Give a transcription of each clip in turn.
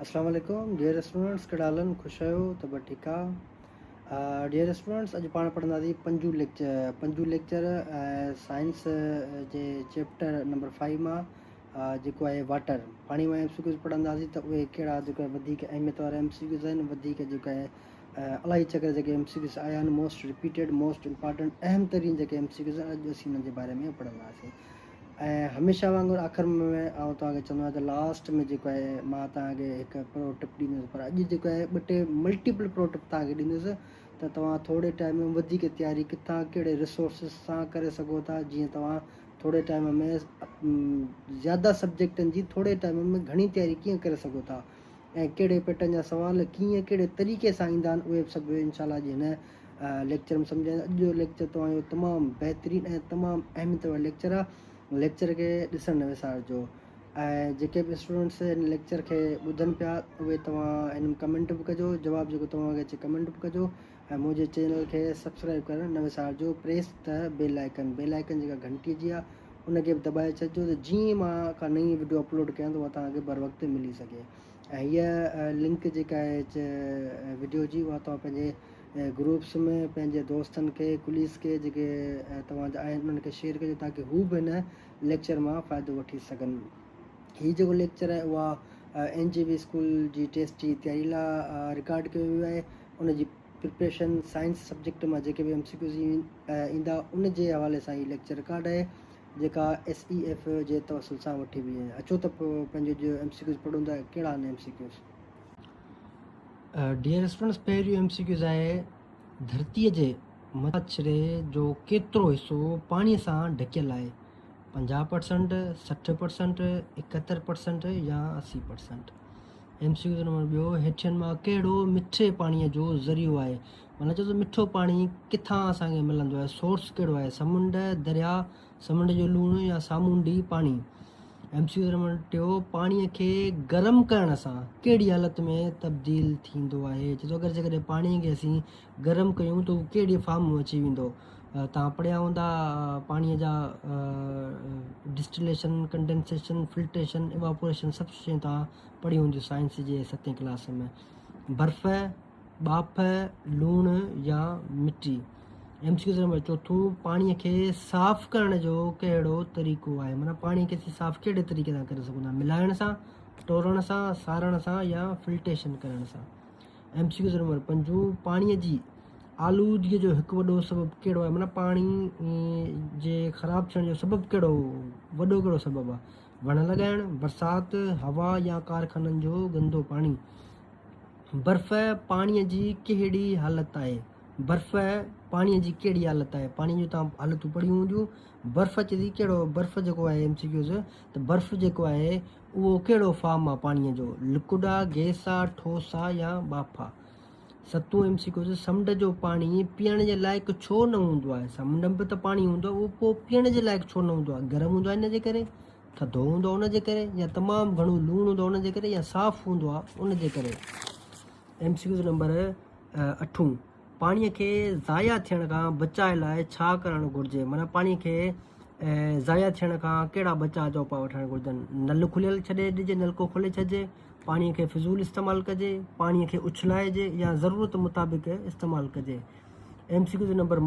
अस्सलाम वालेकुम dear students कडालन खुश आहियो त ठीक आहे। डियर स्टूडेंट्स अॼु पाण पढ़ंदासीं पंजू लेक्चर साइंस जे चैप्टर नंबर 5 मां जेको आहे वाटर पाणी में एमसीक्यूज़ पढ़ंदासीं त उहे कहिड़ा जेको वधीक अहमियत वारा एमसीक्यूज़ आहिनि, वधीक जेको आहे इलाही चकर जेके एमसीक्यूज़ आया आहिनि, मोस्ट रिपीटेड मोस्ट इंपॉर्टेंट अहम तरीन जेके एमसीक्यूज़ आहिनि अॼु असीं हुननि जे बारे में पढ़ंदासीं। ऐं हमेशह वांगुरु आख़िर में तव्हांखे चवंदो आहियां त लास्ट में जेको आहे मां तव्हांखे हिकु प्रो टिप ॾींदुसि, पर अॼु जेको आहे ॿ टे मल्टीपल प्रो टिप तव्हांखे ॾींदुसि त तव्हां थोरे टाइम में वधीक तयारी किथां कहिड़े रिसोर्सिस सां करे सघो था, जीअं तव्हां थोरे टाइम में ज़्यादा सब्जेक्टनि जी थोरे टाइम में घणी तयारी कीअं करे सघो था ऐं कहिड़े पैटर्न जा सुवाल कीअं कहिड़े तरीक़े सां ईंदा आहिनि उहे सभु इनशाला जी हिन लेक्चर में सम्झाईंदा। अॼु जो लेक्चर तव्हांजो तमामु बहितरीनु ऐं तमामु अहमियत वारो लेक्चर आहे। लेक्चर खे ॾिसणु न विसारिजो ऐं जेके बि स्टूडेंट्स हिन लेक्चर खे ॿुधनि पिया उहे तव्हां हिन में कमेंट बि कजो, जवाबु जेको तव्हांखे अचे कमेंट बि कजो ऐं मुंहिंजे चैनल खे सब्सक्राइब करणु न विसारिजो। प्रेस द बेल आइकन जेका घंटी जी आहे उनखे बि दॿाए छॾिजो त जीअं मां का नई वीडियो अपलोड कयां त उहा तव्हांखे बर वक़्तु मिली सघे। ऐं हीअ लिंक जेका आहे वीडियो जी उहा तव्हां पंहिंजे ग्रुप्स में पंहिंजे दोस्तनि खे कुलीस के जेके तव्हांजा आहिनि उन्हनि खे शेयर कजो ताकी हू बि हिन लेक्चर मां फ़ाइदो वठी सघनि। हीअ जेको लेक्चर आहे उहा NJB स्कूल जी टेस्ट जी तयारी लाइ रिकॉर्ड कयो वियो आहे। उनजी प्रिपरेशन साइंस सब्जेक्ट मां जेके बि एमसीक्यूज़ ईंदा उन जे हवाले सां हीअ लेक्चर रिकॉर्ड आहे जेका SEF जे तवसुल सां वठी वई आहे। अचो त पोइ पंहिंजो जो एमसीक्यूज़ पढ़ूं था कहिड़ा आहिनि एमसीक्यूज़। डियर स्टूडेंट्स, पहिरियों एमसीक्यूज़ आहे धरतीअ जे मथां जो केतिरो हिसो पाणीअ सां ढकियल आहे, 50%, 60%, 71% या 80%। एमसीक्यूज़ नंबर ॿियो, हेठियुनि मां कहिड़ो मिठे पाणीअ जो ज़रियो आहे, माना चओ त मिठो पाणी किथां असांखे मिलंदो आहे, सोर्स कहिड़ो आहे, समुंड, दरिया, समुंड जो लूणु या सामूंडी पाणी। एमसीक्यूज़ नंबर टियों, पाणीअ खे गरम करण सां कहिड़ी हालत में तब्दील थींदो आहे, चए थो अगरि जेकॾहिं पाणीअ खे असीं गरम कयूं त उहो कहिड़ी फॉर्म में अची वेंदो। तव्हां पढ़िया हूंदा पाणीअ जा डिस्टिलेशन, कंडेंसेशन, फिल्ट्रेशन, इवापोरेशन सभु शयूं तव्हां पढ़ी हूंदियूं साइंस जे 7वीं क्लास में। बर्फ़, बाफ़, लूणु या मिटी। एमसीक्यूज़ नंबर चोथों, पाणीअ खे साफ़ु करण जो कहिड़ो तरीक़ो आहे, माना पाणीअ खे असीं साफ़ु कहिड़े तरीक़े सां करे सघूं था, मिलाइण सां, टोड़ण सां, सारण सां या फिल्ट्रेशन करण सां। एमसीक्यूज़ नंबर 5, पाणीअ जी आलूदगीअ जो हिकु वॾो सबबु कहिड़ो आहे, माना पाणी जे ख़राबु थियण जो सबबु कहिड़ो वॾो कहिड़ो सबबु आहे, वण लॻाइणु, बरसाति, हवा या कारखाननि जो गंदो पाणी। बर्फ़ पाणीअ जी कहिड़ी हालत आहे, बर्फ़ पाणीअ जी कहिड़ी हालत आहे, पाणीअ जूं तव्हां हालतूं पढ़ियूं हूंदियूं। बर्फ़ अचे थी कहिड़ो, बर्फ़ जेको आहे एमसीक्यूज़ त बर्फ़ जेको आहे उहो कहिड़ो फॉर्म आहे पाणीअ जो, लिक्विड आहे, गैस आहे, ठोस आहे या बाफ़ आहे। 7 एमसीक्यूज़, समुंड जो पाणी पीअण जे लाइक़ु छो न हूंदो आहे, समुंड में बि त पाणी हूंदो आहे, उहो पोइ पीअण जे लाइक़ु छो न हूंदो आहे, गरम हूंदो आहे इन जे करे, थधो हूंदो आहे उन जे करे, या तमामु घणो लूणु हूंदो आहे उन जे करे, या साफ़ु हूंदो आहे उन जे करे। एमसीक्यूज़ नंबर 8, पाणीअ खे ज़ाया थियण खां बचाइण लाइ छा करणु घुरिजे, माना पाणीअ खे ज़ाया थियण खां कहिड़ा बचाव जा उपाय वठणु घुरिजनि, नल खुलियल छॾे ॾिजे, नलको खोले छॾिजे, पाणीअ खे फिज़ूल इस्तेमालु कजे, पाणीअ खे उछलाइजे या ज़रूरत मुताबिक़ इस्तेमालु कजे। एमसीक्यूज़ नंबर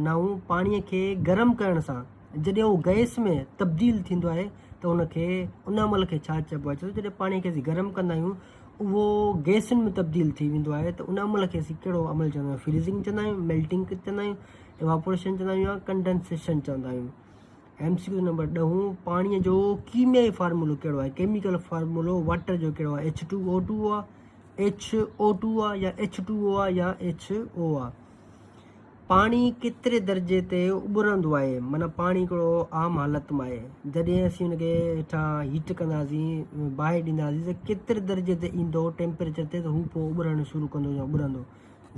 9, पाणीअ खे गरम करण सां जॾहिं उहो गैस में तब्दील थींदो आहे त उनखे उन अमल खे छा चइबो आहे, छो जॾहिं पाणीअ खे असीं गरम कंदा आहियूं उहो गैसनि में तब्दील थी वेंदो आहे त उन अमल खे असीं कहिड़ो अमल चवंदा आहियूं, फ्रीज़िंग चवंदा आहियूं, मेल्टिंग चवंदा आहियूं, इवापोरेशन चवंदा आहियूं या कंडेंसेशन चवंदा आहियूं। एमसीक्यूज़ नंबर 10, पाणीअ जो कीमियाई फार्मूलो कहिड़ो आहे, केमिकल फार्मूलो वाटर जो कहिड़ो आहे, H2O2 आहे, HO2 आहे या H2O आहे या HO आहे। पाणी केतिरे दर्जे ते उॿरंदो आहे, माना पाणी हिकिड़ो आम हालत में आहे, जॾहिं असीं हुनखे हेठां हीट कंदासीं, बाहि ॾींदासीं त केतिरे दर्जे ते ईंदो टेम्परेचर ते त हू पोइ उॿरणु शुरू कंदो या उॿरंदो,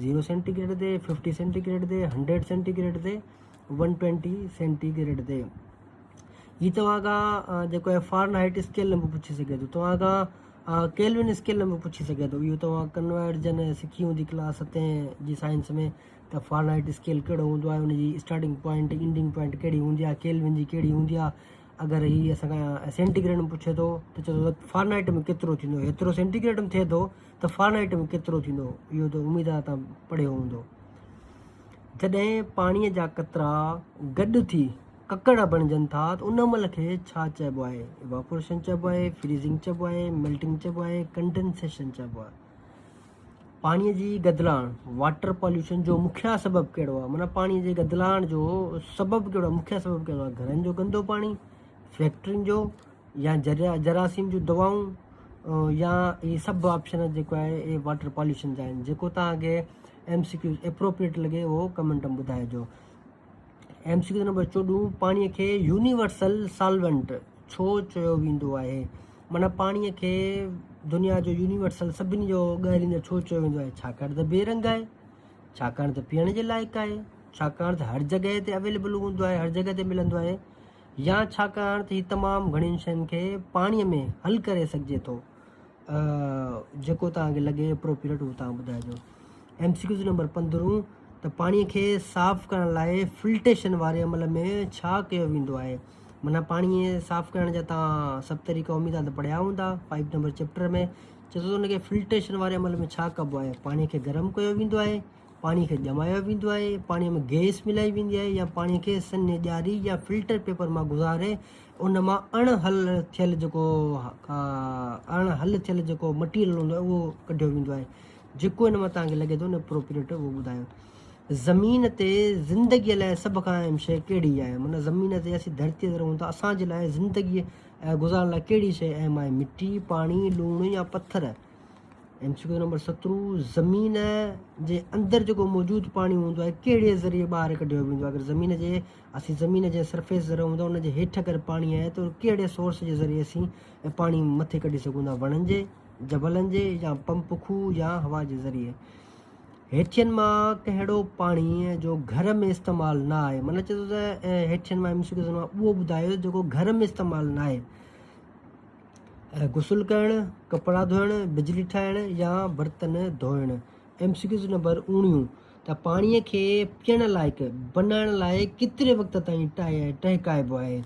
0 सेंटीग्रेड ते, 50 सेंटीग्रेड ते, 100 सेंटीग्रेड ते, 120 सेंटीग्रेड ते। हीअ तव्हां खां जेको आहे फ़ारेनहाइट स्केल में बि पुछी सघे थो, तव्हां खां केल्विन स्केल में बि पुछी सघे थो, इहो तव्हां कन्वर्जन सिखी हूंदी क्लास 7 जी साइंस में त फ़ारेनहाइट स्केल कहिड़ो हूंदो आहे, उनजी स्टार्टिंग पॉइंट एंडिंग पॉइंट कहिड़ी हूंदी आहे, केल्विन जी कहिड़ी हूंदी आहे, अगरि ही असांखां सेंटीग्रेड में पुछे थो त चए थो फारनाइट में केतिरो थींदो, हेतिरो सेंटीग्रेड में थिए थो त फारनाइट में केतिरो थींदो। इहो त उमेदु आहे तव्हां पढ़ियो हूंदो। जॾहिं पाणीअ जा कतरा गॾु थी ककड़ बणिजनि था त उन महिल खे छा चइबो आहे? इवापोरेशन चइबो आहे, फ्रीज़िंग चइबो आहे, मेल्टिंग चइबो आहे, कंडेंसेशन चइबो आहे। पाणीअ जी गदिलाण वाटर पॉल्यूशन जो मुख्य सबबु कहिड़ो आहे? माना पाणीअ जे गदिलाण जो सबबु कहिड़ो आहे, मुख्य सबबु कहिड़ो आहे? घरनि जो गंदो पाणी, फैक्ट्रियुनि जो, या जरासीम जूं दवाऊं, या इहे सभु ऑप्शन जेको आहे इहे वाटर पॉल्यूशन जा आहिनि। जेको तव्हांखे MCQ एप्रोप्रिएट लॻे उहो कमेंट में ॿुधाइजो। MCQ नंबर 14, पाणीअ खे यूनिवर्सल सॉल्वेंट छो चयो वेंदो आहे? माना पाणीअ खे दुनिया जो यूनिवर्सल सभिनी जो ॻाल्हिंदड़ छो चयो वेंदो आहे? छाकाणि त बेरंग आहे, छाकाणि त पीअण जे लाइक़ु आहे, छाकाणि त हर जॻह ते अवेलेबल हूंदो आहे, हर जॻह ते मिलंदो आहे, या छाकाणि त हीउ तमामु घणियुनि शयुनि खे पाणीअ में हल करे सघिजे थो। जेको तव्हांखे लॻे एप्रोप्रिएट उहो तव्हां ॿुधाइजो। MCQ नंबर 15, त पाणीअ खे साफ़ु करण लाइ फिल्ट्रेशन वारे अमल में छा कयो वेंदो आहे? माना पाणीअ साफ़ु करण जा तव्हां सभु तरीक़ा उमेदु आहे त पढ़िया हूंदा 5 नंबर चैप्टर में। चए थो हुनखे फिल्ट्रेशन वारे अमल में छा कबो आहे? पाणीअ खे गरम कयो वेंदो आहे, पाणीअ खे ॼमायो वेंदो आहे, पाणीअ में गैस मिलाई वेंदी आहे, या पाणीअ खे सन्हे ॾियारी या फिल्टर पेपर मां गुज़ारे उन मां अणहल थियल जेको मटीरियल हूंदो आहे उहो कढियो वेंदो आहे। जेको हिन मां तव्हांखे लॻे थो न एप्रोप्रिएट उहो ॿुधायो। ज़मीन ते ज़िंदगीअ लाइ सभ खां अहम शइ कहिड़ी आहे? माना ज़मीन ते असीं धरतीअ ते रहूं था, असांजे लाइ ज़िंदगीअ गुज़ारण लाइ कहिड़ी शइ अहम आहे? मिटी, पाणी, लूणु या पथर? MCQ नंबर 17, ज़मीन जे अंदरि जेको मौजूदु पाणी हूंदो आहे कहिड़े ज़रिए ॿाहिरि कढियो वेंदो आहे? अगरि असीं ज़मीन जे सरफेस ते रहूं था, उन जे हेठि अगरि पाणी आहे त कहिड़े सोर्स जे ज़रिए असीं पाणी मथे कढी सघूं था? वणनि जे, जबलनि जे, या पंप खूह या हवा जे ज़रिए? हेठियनि मां कहिड़ो पाणी जो घर में इस्तेमालु न आहे? माना चए थो त हेठियनि मां MCQ मां उहो ॿुधायो जेको घर में इस्तेमालु न आहे। गुसुल करणु, कपिड़ा धोइणु, बिजली ठाहिणु या बर्तन धोइणु? MCQ नंबर 19, त पाणीअ खे पीअण लाइक़ु बनाइण लाइ केतिरे वक़्त ताईं टहिकाइबो आहे?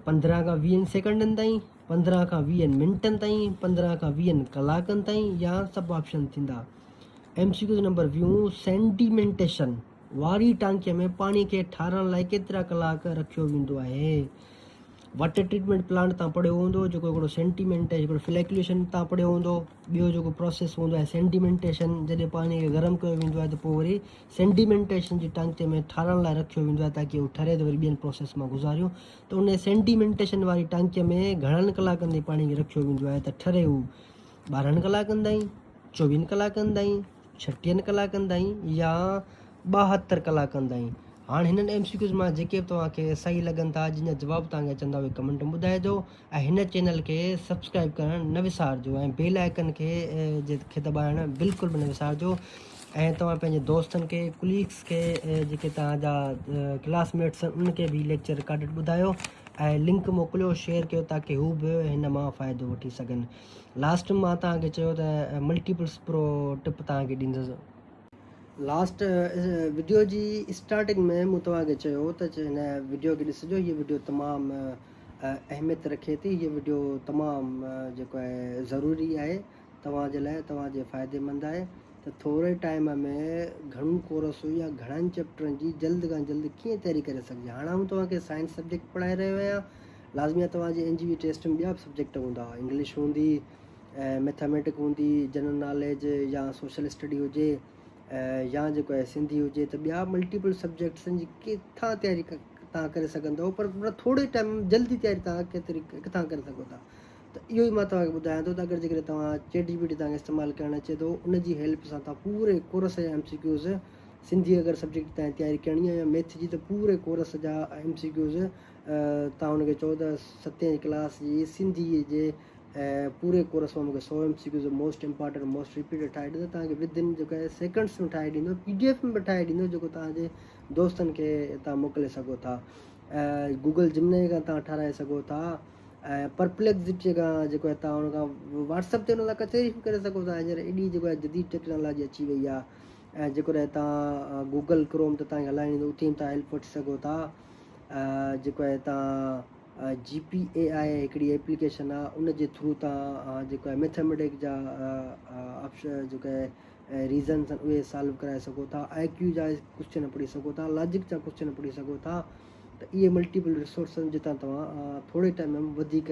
15 खां 20 सेकंडनि ताईं, 15 खां 20 मिंटनि ताईं, 15 खां 20 कलाकनि ताईं, या सभु ऑप्शन थींदा? MCQ नंबर 20, सेंटीमेंटेशन वारी टांकीअ में पाणीअ खे ठारण लाइ केतिरा कलाक रखियो वेंदो आहे? वाटर ट्रीटमेंट प्लांट तव्हां पढ़ियो हूंदो, जेको हिकिड़ो सेंटीमेंट आहे, हिकिड़ो फ्लैकुलेशन तव्हां पढ़ियो हूंदो। ॿियो जेको प्रोसेस हूंदो आहे सेंटीमेंटेशन, जॾहिं पाणीअ खे गरम कयो वेंदो आहे त पोइ वरी सेंटीमेंटेशन जी टांकीअ में ठारण लाइ रखियो वेंदो आहे ताकी उहो ठरे त वरी ॿियनि प्रोसेस मां गुज़ारियो। त उन सेंटीमेंटेशन वारी टांकीअ में घणनि कलाकनि ताईं पाणी खे रखियो वेंदो आहे त ठरे हू? 12 कलाकनि ताईं, 24 कलाकनि ताईं, 36 कलाकनि ताईं, या 72 कलाकनि ताईं? हाणे हिननि MCQs मां जेके बि तव्हांखे सही लॻनि था, जिन जा जवाब तव्हांखे अचंदा उहे कमेंट में ॿुधाइजो। ऐं हिन चैनल खे सब्सक्राइब करणु न विसारिजो, ऐं बेल आइकन खे दॿाइणु बिल्कुलु बि न विसारिजो। ऐं तव्हां पंहिंजे दोस्तनि खे, कुलीग्स खे, जेके तव्हांजा क्लासमेट्स आहिनि उनखे बि लेक्चर रिकॉर्डेड ॿुधायो ऐं लिंक मोकिलियो, शेयर कयो ताकी हू बि हिन मां फ़ाइदो वठी सघनि। लास्ट में मां तव्हांखे चयो त मल्टीपल्स प्रो टिप तव्हांखे ॾींदुसि। लास्ट वीडियो जी स्टार्टिंग में मूं तव्हांखे चयो त हिन वीडियो खे ॾिसिजो, हीअ वीडियो तमामु अहमियत रखे थी। हीअ वीडियो तमामु जेको आहे ज़रूरी आहे तव्हांजे लाइ, तव्हांजे फ़ाइदेमंद आहे। त थोरे टाइम में घणो कोर्स या घणनि चैप्टरनि जी जल्द खां जल्द कीअं तयारी करे सघिजे। हाणे आउं तव्हांखे साइंस सब्जेक्ट पढ़ाए रहियो आहियां, लाज़मी आहे तव्हांजे NGV टेस्ट में ॿिया बि सब्जेक्ट हूंदा, इंग्लिश हूंदी, मैथमेटिक हूंदी, जनरल नॉलेज या सोशल स्टडी हुजे, या जेको आहे सिंधी हुजे, त ॿिया मल्टीपल सब्जेक्ट्सनि जी किथां तयारी तव्हां करे सघंदव, पर थोरे टाइम जल्दी तयारी तव्हां किथां करे सघो था। त इहो ई मां तव्हांखे ॿुधायां थो त अगरि जेकॾहिं तव्हां ChatGPT तव्हांखे इस्तेमालु करणु अचे थो, उनजी हेल्प सां तव्हां पूरे कोर्स जा MCQs, सिंधी अगरि सब्जेक्ट तव्हां तयारी करणी आहे या मैथ जी, त पूरे कोर्स जा MCQs तव्हां हुनखे चओ त 7वीं क्लास जी सिंधी जे पूरे कोर्स मां मूंखे 100 MCQs most important most repeated ठाहे ॾींदो, तव्हांखे विदिन जेको आहे सेकंड्स में ठाहे ॾींदो, PDF में बि ठाहे ॾींदो, जेको तव्हांजे दोस्तनि खे तव्हां मोकिले सघो था। गूगल जिमनी खां तव्हां ठाराए सघो था, परप्लेक्सिटी खां जेको आहे तव्हां हुन खां WhatsApp ते हुन सां कचहरी बि करे सघो था। हींअर एॾी जेको आहे जदीद टेक्नोलॉजी अची वई आहे, ऐं जेको आहे तव्हां गूगल क्रोम ते तव्हांखे हलाइणी उते तव्हां हेल्प वठी सघो था। जेको आहे तव्हां GPAI हिकिड़ी एप्लीकेशन आहे, उन जे थ्रू तव्हां जेको आहे मैथमेटिक जा ऑप्शन जेको आहे रीज़न्स आहिनि उहे सॉल्व कराए सघो था, IQ जा क्वेश्चन पढ़ी सघो था, लॉजिक जा क्वेश्चन पढ़ी सघो था। त इहे मल्टीपल रिसोर्सनि जितां तव्हां थोरे टाइम में वधीक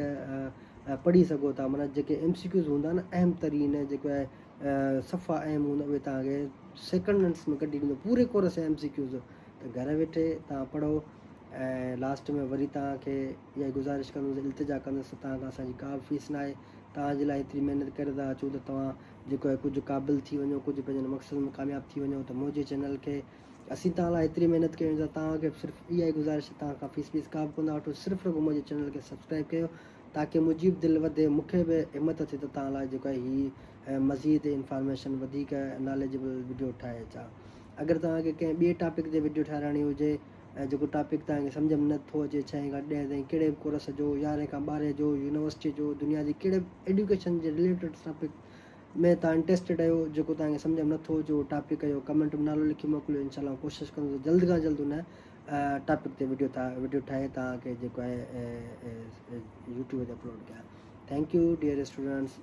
पढ़ी सघो था। माना जेके MCQs हूंदा न अहम तरीन जेको आहे सफ़ा अहम हूंदा उहे तव्हांखे सेकंड्स में कढी ॾींदो, पूरे कोर्स जा MCQs। त घर वेठे तव्हां पढ़ो ऐं लास्ट में वरी तव्हांखे इहा गुज़ारिश कंदुसि, इल्तिजा कंदुसि, तव्हां खां असांजी का फीस न आहे, तव्हांजे लाइ एतिरी महिनत करे था अचूं त तव्हां जेको आहे कुझु क़ाबिल थी वञो, कुझु पंहिंजे मक़सद में कामयाबु थी वञो। त मुंहिंजे चैनल खे असीं तव्हां लाइ एतिरी महिनत कयूं था, तव्हांखे सिर्फ़ु इहा ई गुज़ारिश, तव्हां खां फीस का बि कोन वठो, सिर्फ़ु रुॻो मुंहिंजे चैनल खे सब्सक्राइब कयो ताकी मुंहिंजी बि दिलि वधे, मूंखे बि हिमत थिए त तव्हां लाइ जेको आहे हीअ मज़ीद इंफॉर्मेशन वधीक नॉलेजेबल वीडियो ठाहे अचां। अगरि तव्हांखे कंहिं ॿिए टॉपिक ते वीडियो ठाहिराइणी हुजे ऐं जेको टॉपिक तव्हांखे सम्झ में नथो अचे 6 खां 10 ताईं कहिड़े बि कोर्स जो, 11 खां 12 जो, यूनिवर्सिटी जो, दुनिया जी कहिड़े बि एजुकेशन जे रिलेटेड टॉपिक में तव्हां इंट्रस्टेड आहियो, जेको तव्हांखे सम्झ में नथो अचे उहो टॉपिक जो कमेंट में नालो लिखी मोकिलियो, इनशाला कोशिशि कंदुसि जल्द खां जल्द उन टॉपिक ते वीडियो ठाहे तव्हांखे जेको आहे यूट्यूब ते अपलोड कयां। Thank you dear students.